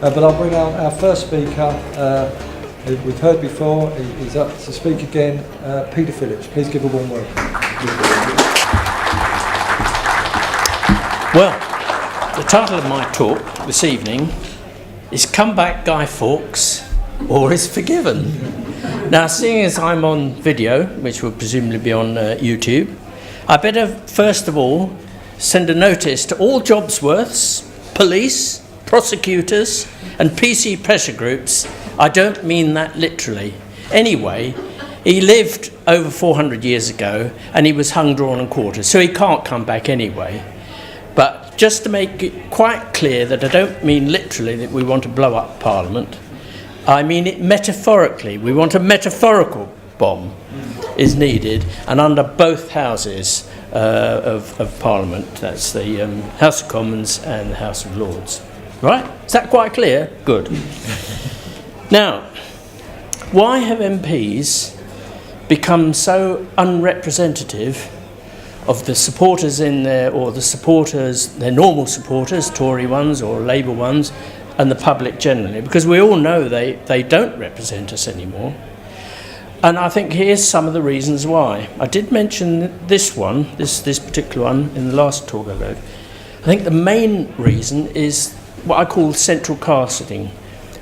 But I'll bring out our first speaker. We've heard before, he's up to speak again, Peter Phillips. Please give a warm welcome. Well, the title of my talk this evening is Come Back Guy Fawkes or Is Forgiven. Now, seeing as I'm on video, which will presumably be on YouTube, I better first of all send a notice to all Jobsworths, police, prosecutors and PC pressure groups. I don't mean that literally. Anyway, he lived over 400 years ago and he was hung, drawn and quartered, so he can't come back anyway. But just to make it quite clear that I don't mean literally that we want to blow up Parliament, I mean it metaphorically. We want a metaphorical bomb is needed, and under both houses of Parliament. That's the House of Commons and the House of Lords. Right? Is that quite clear? Good. Now, why have MPs become so unrepresentative of the supporters in there, or the supporters, their normal supporters, Tory ones or Labour ones, and the public generally? Because we all know they don't represent us anymore. And I think here's some of the reasons why. I did mention this one, this particular one, in the last talk I wrote. I think the main reason is what I call central casting.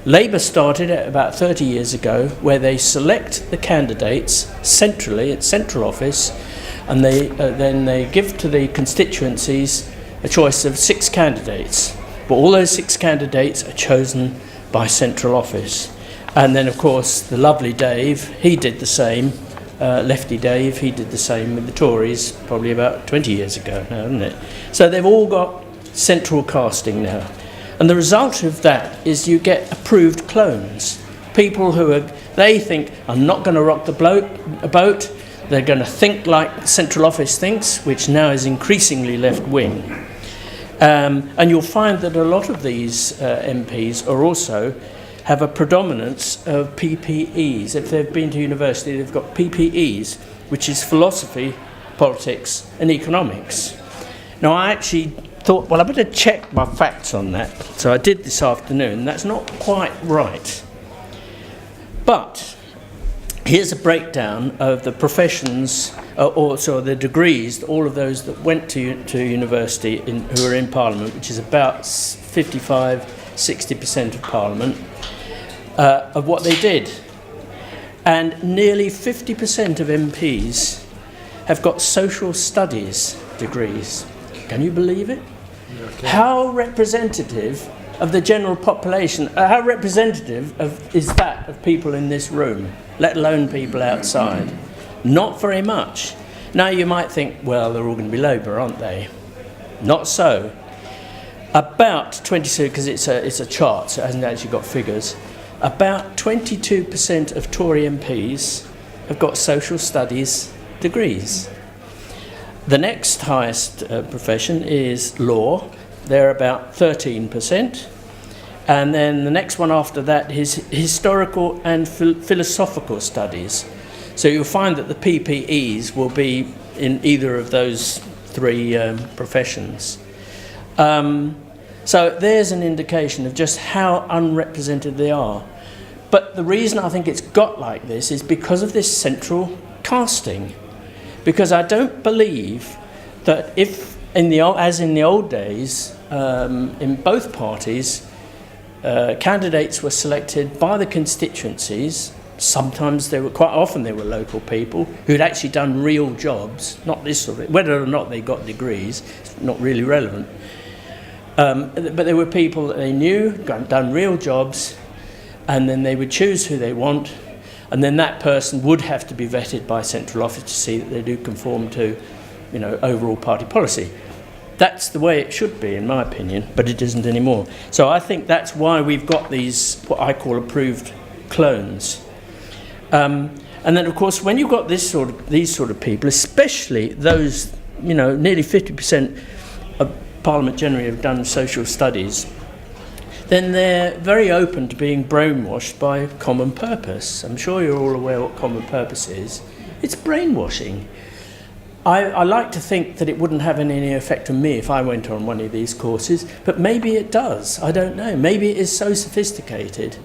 Labour started it about 30 years ago, where they select the candidates centrally at central office, and then they give to the constituencies a choice of 6 candidates. But all those 6 candidates are chosen by central office. And then, of course, the lovely Dave, he did the same. Lefty Dave, he did the same with the Tories probably about 20 years ago now, isn't it? So they've all got central casting now. And the result of that is you get approved clones. People who they think are not going to rock the boat. They're going to think like central office thinks, which now is increasingly left-wing. And you'll find that a lot of these MPs are also have a predominance of PPEs. If they've been to university, they've got PPEs, which is philosophy, politics and economics. Now, I actually thought, well, I better check my facts on that. So I did this afternoon. That's not quite right. But here's a breakdown of the professions, also the degrees, all of those that went to university who are in Parliament, which is about 55-60% of Parliament, of what they did. And nearly 50% of MPs have got social studies degrees. Can you believe it? Okay. How representative of the general population, how representative is that of people in this room, let alone people outside? Not very much. Now you might think, well, they're all going to be Labour, aren't they? Not so. About 22, because it's a chart, so it hasn't actually got figures, about 22% of Tory MPs have got social studies degrees. The next highest profession is law. They're about 13%. And then the next one after that is historical and philosophical studies. So you'll find that the PPEs will be in either of those 3 professions. So there's an indication of just how unrepresented they are. But the reason I think it's got like this is because of this central casting. Because I don't believe that if, as in the old days, in both parties, candidates were selected by the constituencies. Sometimes quite often they were local people who'd actually done real jobs, not this sort of, whether or not they got degrees, it's not really relevant. But there were people that they knew, done real jobs, and then they would choose who they want, and then that person would have to be vetted by central office to see that they do conform to, overall party policy. That's the way it should be, in my opinion, but it isn't anymore. So I think that's why we've got these, what I call approved clones. And then, of course, when you've got these sort of people, especially those, nearly 50% of Parliament generally have done social studies, then they're very open to being brainwashed by common purpose. I'm sure you're all aware what common purpose is. It's brainwashing. I like to think that it wouldn't have any effect on me if I went on one of these courses, but maybe it does. I don't know. Maybe it is so sophisticated.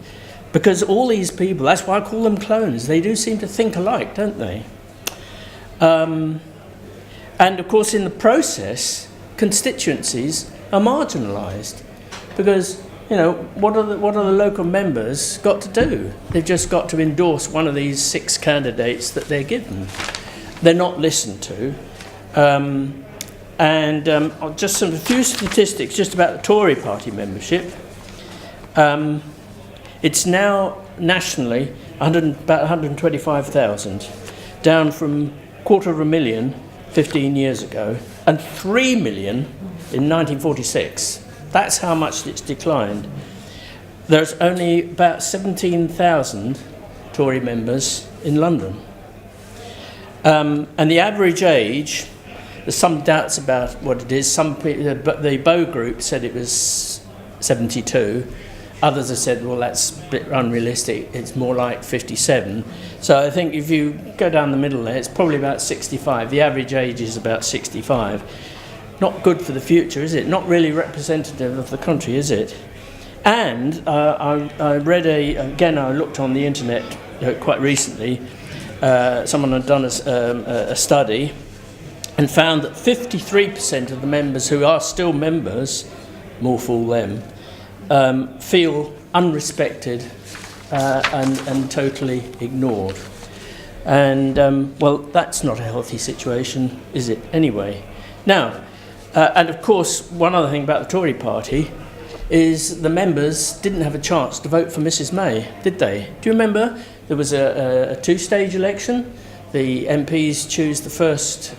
Because all these people, that's why I call them clones, they do seem to think alike, don't they? And of course, in the process, constituencies are marginalised. Because, you know, what are the local members got to do? They've just got to endorse one of these 6 candidates that they're given. They're not listened to. Just a few statistics just about the Tory party membership. It's now nationally about 125,000, down from 250,000 15 years ago, and 3 million in 1946. That's how much it's declined. There's only about 17,000 Tory members in London. And the average age, there's some doubts about what it is. Some people, but the Bow group said it was 72. Others have said, well, that's a bit unrealistic. It's more like 57. So I think if you go down the middle there, it's probably about 65. The average age is about 65. Not good for the future, is it? Not really representative of the country, is it? And I read I looked on the internet quite recently. Someone had done a study and found that 53% of the members who are still members, more fool them, feel unrespected and totally ignored. And, well, that's not a healthy situation, is it, anyway? Now, and of course, one other thing about the Tory party is the members didn't have a chance to vote for Mrs May, did they? Do you remember? There was a 2-stage election. The MPs choose the first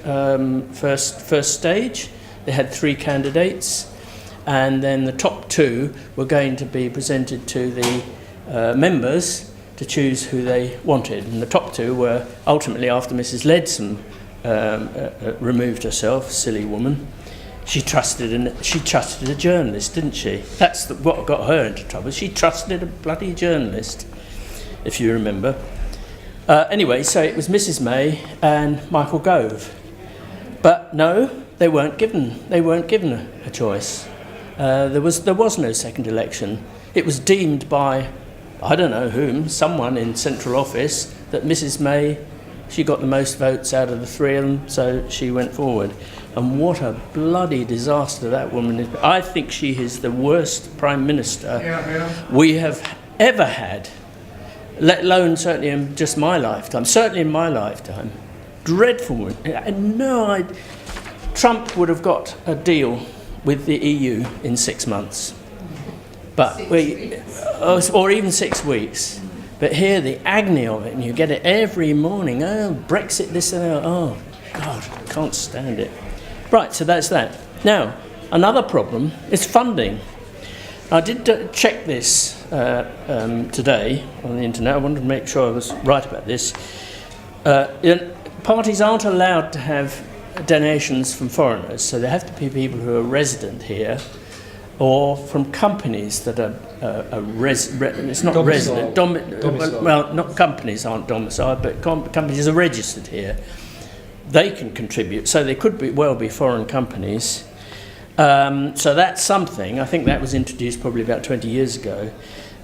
stage. They had 3 candidates, and then the top 2 were going to be presented to the members to choose who they wanted. And the top 2 were ultimately, after Mrs Leadsom removed herself, silly woman. She trusted a journalist, didn't she? That's what got her into trouble. She trusted a bloody journalist, if you remember. Anyway, so it was Mrs May and Michael Gove. But no, they weren't given a choice. There was no second election. It was deemed by, I don't know whom, someone in central office, that Mrs May, she got the most votes out of the 3 of them, so she went forward. And what a bloody disaster that woman is. I think she is the worst Prime Minister we have ever had, let alone certainly in just my lifetime. Certainly in my lifetime. Dreadful woman. Trump would have got a deal with the EU in 6 months. But or even 6 weeks. But here, the agony of it, and you get it every morning. Oh, Brexit, this and that. Oh, God, I can't stand it. Right, so that's that. Now, another problem is funding. I did check this today on the internet. I wanted to make sure I was right about this. Parties aren't allowed to have donations from foreigners, so they have to be people who are resident here, or from companies that are it's not resident. Well, not companies aren't domiciled, but companies are registered here. They can contribute, so they could well be foreign companies. So that's something. I think that was introduced probably about 20 years ago.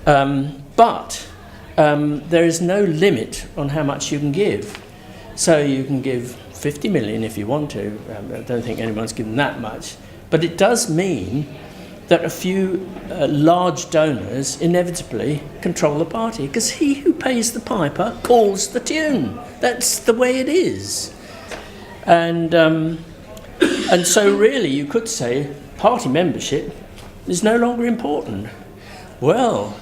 But there is no limit on how much you can give. So you can give 50 million if you want to. I don't think anyone's given that much. But it does mean that a few large donors inevitably control the party, because he who pays the piper calls the tune. That's the way it is. And so really you could say party membership is no longer important. Well,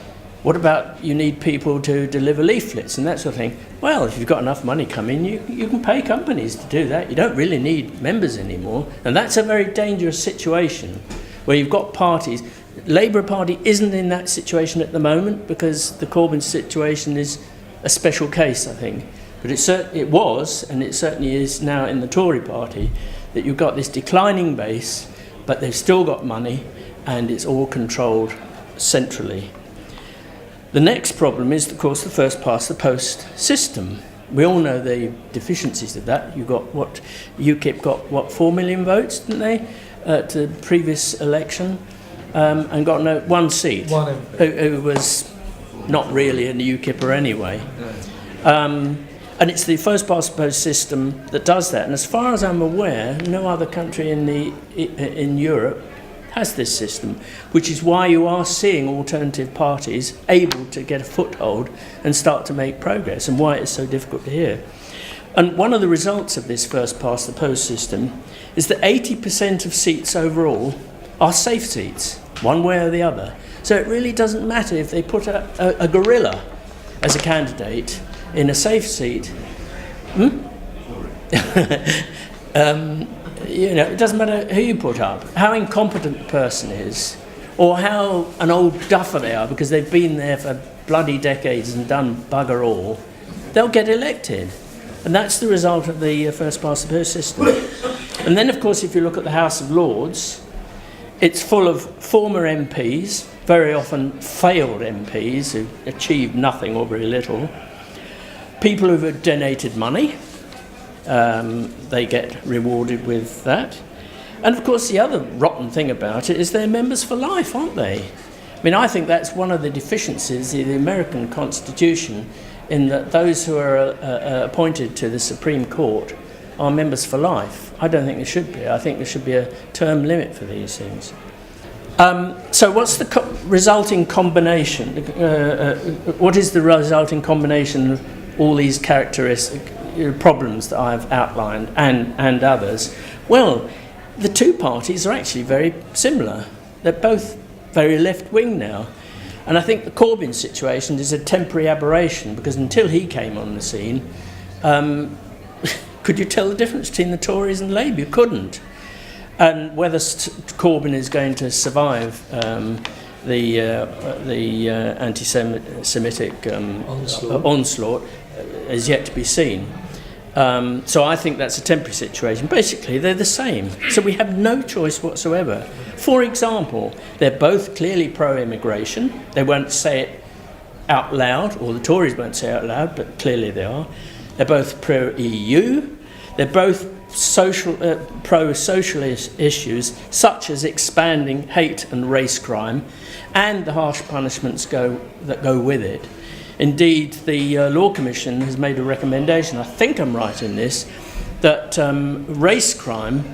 what about you need people to deliver leaflets and that sort of thing? Well, if you've got enough money coming, you can pay companies to do that. You don't really need members anymore. And that's a very dangerous situation where you've got parties. Labour Party isn't in that situation at the moment because the Corbyn situation is a special case, I think. But it was, and it certainly is now in the Tory party, that you've got this declining base, but they've still got money, and it's all controlled centrally. The next problem is, of course, the first past the post system, we all know the deficiencies of that. You got what UKIP got, what, 4 million votes, didn't they, at the previous election, and got one seat. One who was not really a UKIPper anyway. And it's the first past the post system that does that. And as far as I'm aware, no other country in Europe has this system, which is why you are seeing alternative parties able to get a foothold and start to make progress, and why it's so difficult to hear. And one of the results of this first past the post system is that 80% of seats overall are safe seats, one way or the other. So it really doesn't matter if they put a gorilla as a candidate in a safe seat. It doesn't matter who you put up, how incompetent the person is, or how an old duffer they are, because they've been there for bloody decades and done bugger all. They'll get elected. And that's the result of the first past the post system. And then, of course, if you look at the House of Lords, it's full of former MPs, very often failed MPs who achieved nothing or very little, people who've donated money, they get rewarded with that. And of course the other rotten thing about it is they're members for life, aren't they? I mean, I think that's one of the deficiencies in the American Constitution, in that those who are appointed to the Supreme Court are members for life. I don't think there should be. I think there should be a term limit for these things. So what's the resulting combination? What is the resulting combination of all these characteristic problems that I've outlined and others? Well, the two parties are actually very similar. They're both very left-wing now. And I think the Corbyn situation is a temporary aberration, because until he came on the scene, could you tell the difference between the Tories and Labour? You couldn't. And whether Corbyn is going to survive the anti-Semitic onslaught is yet to be seen. So I think that's a temporary situation. Basically, they're the same. So we have no choice whatsoever. For example, they're both clearly pro-immigration. They won't say it out loud, or the Tories won't say it out loud, but clearly they are. They're both pro-EU. They're both pro-socialist issues, such as expanding hate and race crime, and the harsh punishments that go with it. Indeed, the Law Commission has made a recommendation, I think I'm right in this, that race crime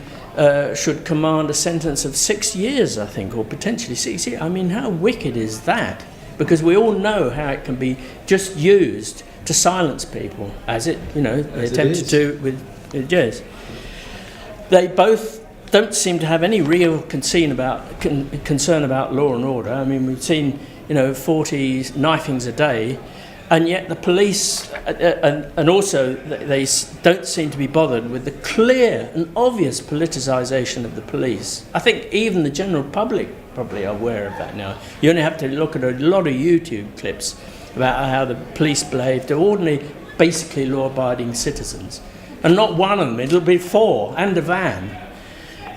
should command a sentence of 6 years, I think, or potentially 6 years. I mean, how wicked is that? Because we all know how it can be just used to silence people, as they attempted to with Jez. They both don't seem to have any real concern about law and order. I mean, we've seen 40 knifings a day, and yet the police, and also they don't seem to be bothered with the clear and obvious politicisation of the police. I think even the general public probably are aware of that now. You only have to look at a lot of YouTube clips about how the police behave to ordinary, basically law-abiding citizens. And not one of them, it'll be 4, and a van.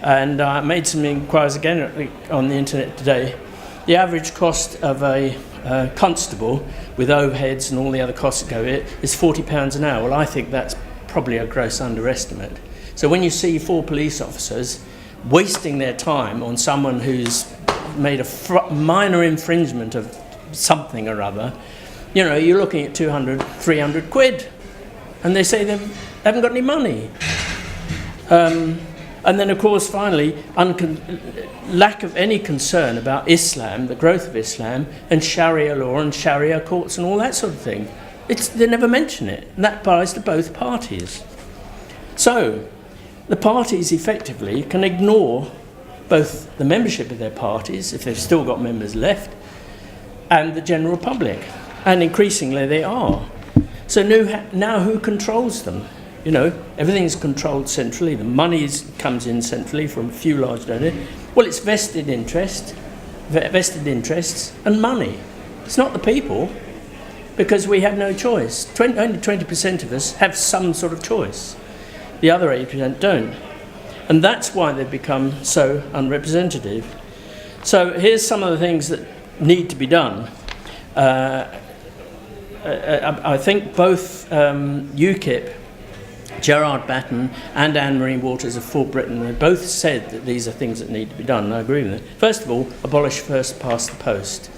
And I made some inquiries again on the internet today. The average cost of a constable, with overheads and all the other costs that go with it, is £40 an hour. Well, I think that's probably a gross underestimate. So when you see 4 police officers wasting their time on someone who's made a minor infringement of something or other, you're looking at 200, 300 quid. And they say they haven't got any money. And then, of course, finally, lack of any concern about Islam, the growth of Islam, and Sharia law and Sharia courts and all that sort of thing. They never mention it, and that applies to both parties. So, the parties effectively can ignore both the membership of their parties, if they've still got members left, and the general public. And increasingly they are. So now who controls them? Everything's controlled centrally. The money comes in centrally from a few large donors. Well, it's vested interests and money. It's not the people, because we have no choice. Only 20% of us have some sort of choice. The other 80% don't. And that's why they've become so unrepresentative. So here's some of the things that need to be done. I think both UKIP, Gerard Batten and Anne-Marie Waters of For Britain, they both said that these are things that need to be done, and I agree with them. First of all, abolish first past the post.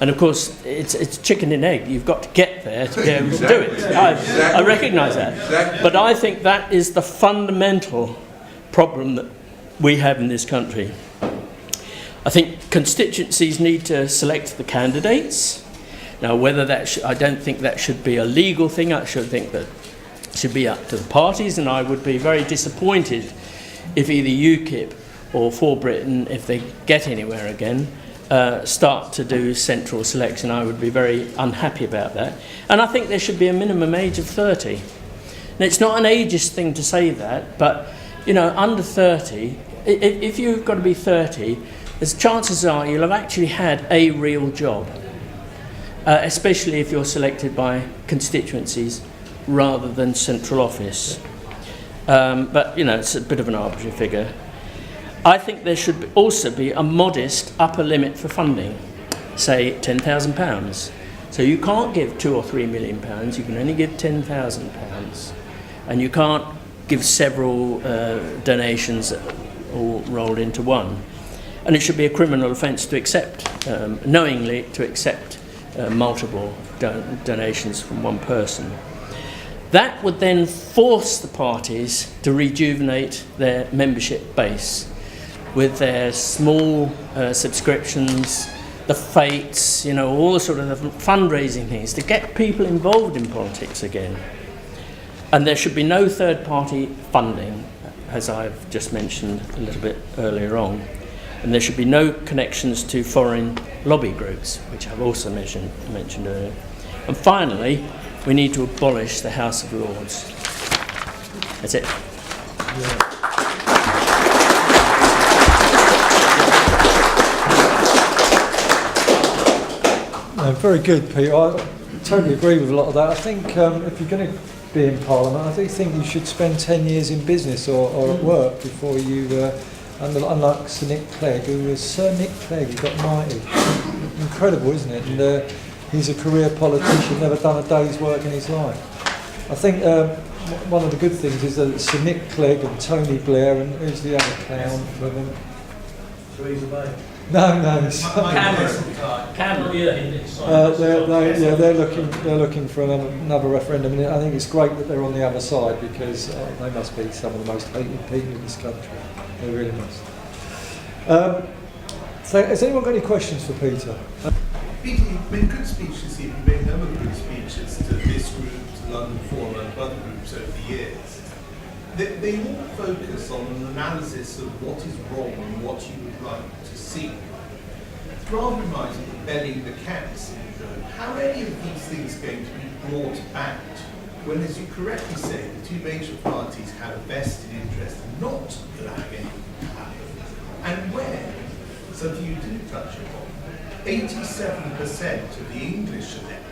And of course, it's chicken and egg. You've got to get there to be able to do it. I recognise that. But I think that is the fundamental problem that we have in this country. I think constituencies need to select the candidates. Now, whether that I don't think that should be a legal thing. I should think that it should be up to the parties, and I would be very disappointed if either UKIP or For Britain, if they get anywhere again, start to do central selection. I would be very unhappy about that. And I think there should be a minimum age of 30. Now, it's not an ageist thing to say that, but, you know, under 30, if you've got to be 30, as chances are you'll have actually had a real job, especially if you're selected by constituencies rather than central office. But, you know, it's a bit of an arbitrary figure. I think there should also be a modest upper limit for funding, say £10,000. So you can't give £2 or £3 million, you can only give £10,000. And you can't give several donations all rolled into one. And it should be a criminal offence to accept, knowingly to accept multiple donations from one person. That would then force the parties to rejuvenate their membership base with their small subscriptions, the fates, you know, all the sort of fundraising things to get people involved in politics again. And there should be no third-party funding, as I've just mentioned a little bit earlier on. And there should be no connections to foreign lobby groups, which I've also mentioned earlier. And finally, we need to abolish the House of Lords. That's it. Yeah. No, very good, Peter. I totally agree with a lot of that. I think if you're going to be in Parliament, I do think you should spend 10 years in business or at work before you, unlike Sir Nick Clegg, who was Sir Nick Clegg, he got knighted. Incredible, isn't it? And he's a career politician, never done a day's work in his life. I think one of the good things is that Sir Nick Clegg and Tony Blair, and who's the other clown for them? Theresa May. No. Cameron, They're looking for another referendum, and I think it's great that they're on the other side because they must be some of the most hated people in this country. They really must. So, has anyone got any questions for Peter? Peter, you've made good speeches here. You've made a number of good speeches to this group, to London Forum, and other groups over the years. They all focus on an analysis of what is wrong and what you would like to see. It rather reminds me of belling the cat syndrome. How many of these things are going to be brought about when, as you correctly say, the two major parties have a vested interest in not allowing anything to happen? And where, something you do touch upon, 87% of the English electorate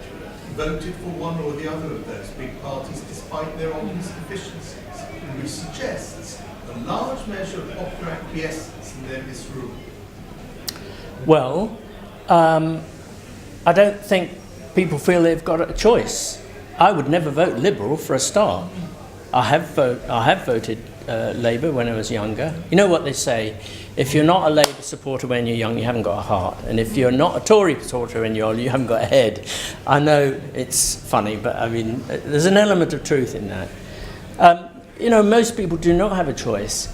voted for one or the other of those big parties despite their obvious deficiencies, which suggests a large measure of popular acquiescence in their misrule. Well, I don't think people feel they've got a choice. I would never vote Liberal for a start. I have voted Labour when I was younger. You know what they say? If you're not a Labour supporter when you're young, you haven't got a heart. And if you're not a Tory supporter when you're old, you haven't got a head. I know it's funny, but I mean, there's an element of truth in that. You know, most people do not have a choice.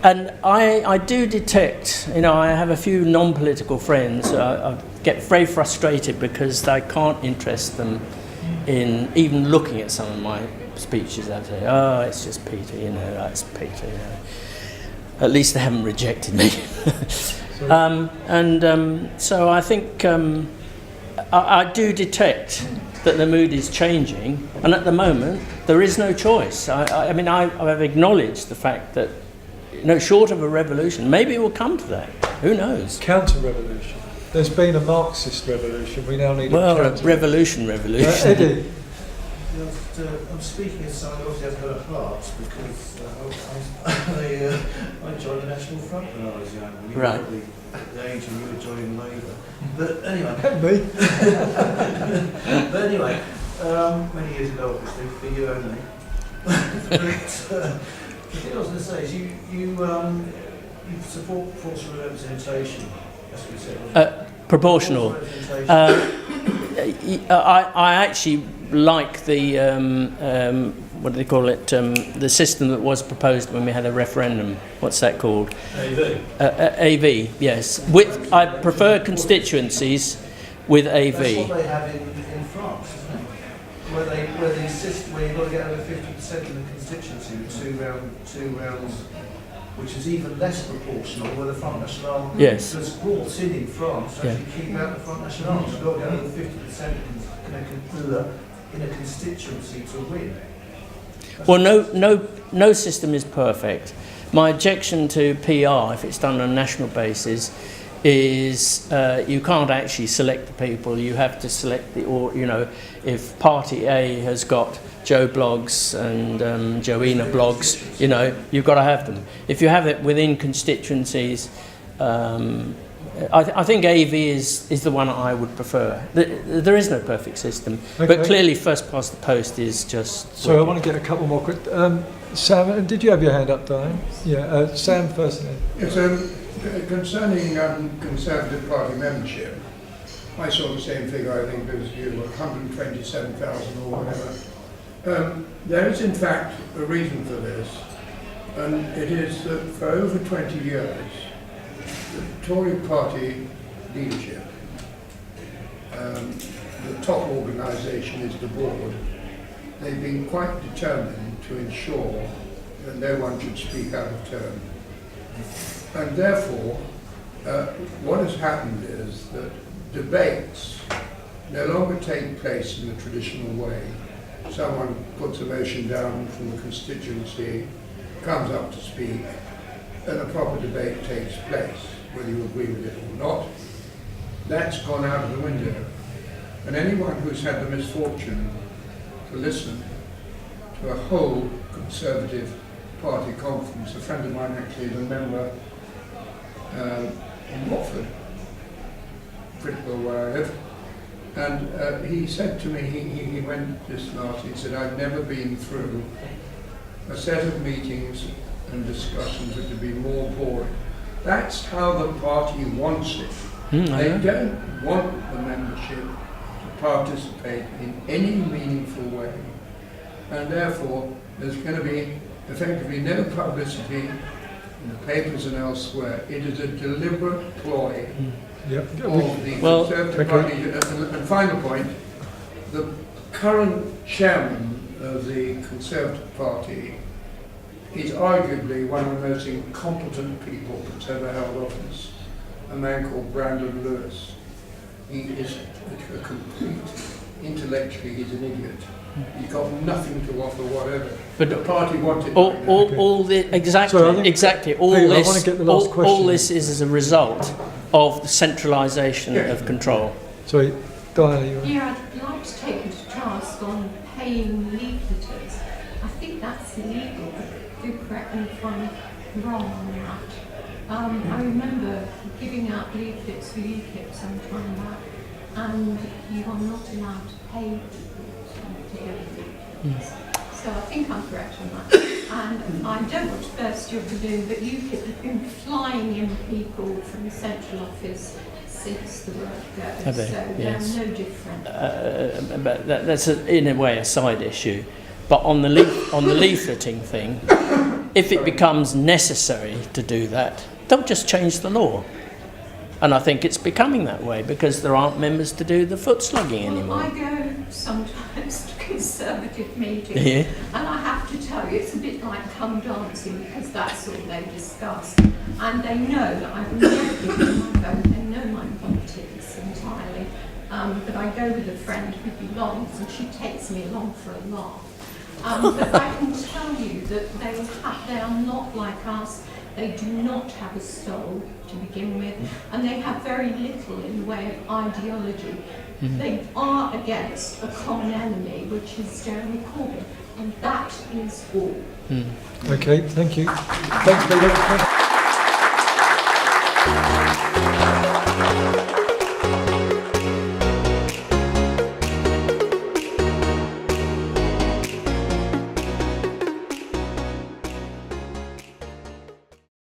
And I do detect, you know, I have a few non-political friends. I get very frustrated because I can't interest them in even looking at some of my speeches. I say, oh, it's just Peter, you know, that's Peter, you know. At least they haven't rejected me. So I think I do detect that the mood is changing, and at the moment there is no choice. I mean, I've acknowledged the fact that, you know, short of a revolution, maybe it will come to that. Who knows? Counter-revolution. There's been a Marxist revolution. We now need a counter. Revolution. Eddie. I'm speaking as someone who obviously has got a heart because I joined the National Front when I was young. You Right. were probably at the age when you were joining Labour. But anyway. Me. But anyway, many years ago, obviously, for you only. But the thing I was going to say is you support proportional representation, as we said. Proportional. I actually like the what do they call it? The system that was proposed when we had a referendum. What's that called? AV. AV. Yes. I prefer constituencies with AV. That's what they have in France, isn't it? Where they insist where you've got to get over 50% in the constituency with two rounds, which is even less proportional, where the Front National was brought in France to actually keep out the Front National. You've got to get over 50% in a constituency to win. Well, no system is perfect. My objection to PR, if it's done on a national basis, is you can't actually select the people. You have to select if Party A has got Joe Blogs and Joanna Blogs, you've got to have them. If you have it within constituencies, I think AV is the one I would prefer. There is no perfect system, but clearly first past the post is just... So I want to get a couple more quick... Sam, did you have your hand up, Diane? Yeah, Sam first. Yes, concerning Conservative Party membership, I saw the same figure, I think, as you, 127,000 or whatever. There is, in fact, a reason for this, and it is that for over 20 years, the Tory party leadership, the top organisation is the board, they've been quite determined to ensure that no one should speak out of turn. And therefore, what has happened is that debates no longer take place in the traditional way. Someone puts a motion down from the constituency, comes up to speak, and a proper debate takes place, whether you agree with it or not. That's gone out of the window. And anyone who's had the misfortune to listen to a whole Conservative Party conference, a friend of mine actually is a member in Watford, critical where I live, and he said to me, he went this last, he said, I've never been through a set of meetings and discussions that would be more boring. That's how the party wants it. They don't want the membership to participate in any meaningful way, and therefore there's going to be effectively no publicity in the papers and elsewhere. It is a deliberate ploy of the Conservative Party. And final point, the current chairman of the Conservative Party is arguably one of the most incompetent people that's ever held office, a man called Brandon Lewis. He is a complete, intellectually he's an idiot. He's got nothing to offer whatever. But the party wanted exactly. All this is as a result of the centralisation of control. Sorry, Diana. Yeah, I'd like to take you to task on paying leafleters. I think that's illegal. Do correct me if I'm wrong on that. I remember giving out leaflets for UKIP some time back, and you are not allowed to pay people to give leaflets. So I think I'm correct on that. And I don't want to burst your balloon, but UKIP have been flying in people from the central office since the word go. So they're no different. But that's in a way a side issue. But on the leafleting thing, if it becomes necessary to do that, they'll just change the law. And I think it's becoming that way because there aren't members to do the foot slugging anymore. I go sometimes to Conservative meetings, and I have to tell you, it's a bit like come dancing because that's all they discuss. And they know that I will never give them my vote. They know my politics entirely. But I go with a friend who belongs, and she takes me along for a laugh. But I can tell you that they are not like us. They do not have a soul to begin with, and they have very little in the way of ideology. They are against a common enemy, which is Jeremy Corbyn, and that is all. Okay, thank you. Thanks, Peter.